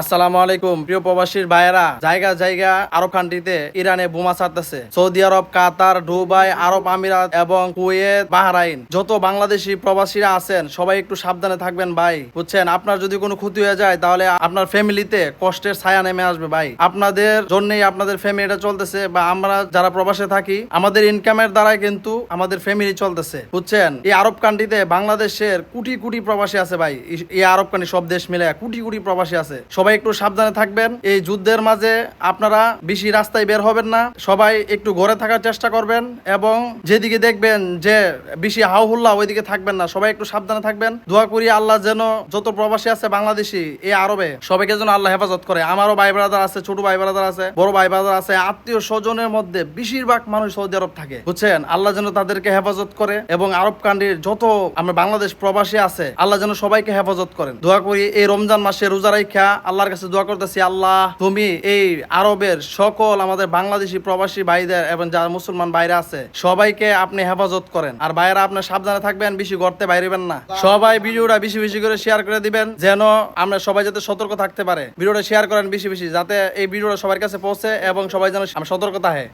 আসসালামু আলাইকুম প্রিয় প্রবাসীর ভাইয়েরা, জায়গা জায়গা আরব কান্ট্রিতে ইরানে বোমা ছাড়তেছে। সৌদি আরব, কাতার, দুবাই, আরব আমিরাত এবং কুয়েত, বাহরাইন যত বাংলাদেশি প্রবাসীরা আছেন সবাই একটু সাবধানে থাকবেন ভাই, বুঝছেন? আপনার যদি কোনো ক্ষতি হয়ে যায় তাহলে আপনার ফ্যামিলিতে কষ্টের ছায়া নেমে আসবে ভাই। আপনাদের জন্যই আপনাদের ফ্যামিলিটা চলতেছে, বা আমরা যারা প্রবাসে থাকি আমাদের ইনকামের দ্বারাই কিন্তু আমাদের ফ্যামিলি চলতেছে, বুঝছেন? এই আরব কান্ট্রিতে বাংলাদেশের কোটি কোটি প্রবাসী আছে ভাই। এই আরব কান্ট্রি সব দেশ মিলে কোটি কোটি প্রবাসী আছে। সবাই একটু সাবধানে থাকবেন। এই যুদ্ধের মাঝে আপনারা বেশি রাস্তায় বের হবেন না, সবাই একটু ঘরে থাকার চেষ্টা করবেন এবং যেদিকে দেখবেন যে বেশি হাউ হুল্লা ওইদিকে থাকবেন না, সবাই একটু সাবধানে থাকবেন। দোয়া করি আল্লাহ যেন যত প্রবাসী আছে বাংলাদেশি এই আরবে সবাইকে যেন আল্লাহ হেফাজত করে। আমারও ভাই ব্রাদার আছে, ছোট ভাই ব্রাদার আছে, বড় ভাই ব্রাদার আছে, আত্মীয় স্বজনের মধ্যে বেশিরভাগ মানুষ সৌদি আরব থাকে, বুঝছেন? আল্লাহ যেন তাদেরকে হেফাজত করে এবং আরব কান্ট্রির যত আমরা বাংলাদেশ প্রবাসী আছে আল্লাহ যেন সবাইকে হেফাজত করেন। দোয়া করি এই রমজান মাসে রোজা রাখা আল্লাহর কাছে দোয়া করতেছি, আল্লাহ তুমি এই আরবের সকল আমাদের বাংলাদেশি প্রবাসী ভাইদের এবং যারা মুসলমান বাইরে আছে সবাইকে আপনি হেফাজত করেন। আর বাইরে আপনার সাবধানে থাকবেন, বেশি গর্তে বাইরেবেন না। সবাই ভিডিওটা বেশি বেশি করে শেয়ার করে দিবেন যেন আমরা সবাই যাতে সতর্ক থাকতে পারে। ভিডিওটা শেয়ার করেন বেশি বেশি, যাতে এই ভিডিওটা সবার কাছে পৌঁছে এবং সবাই যেন সতর্ক থাকে।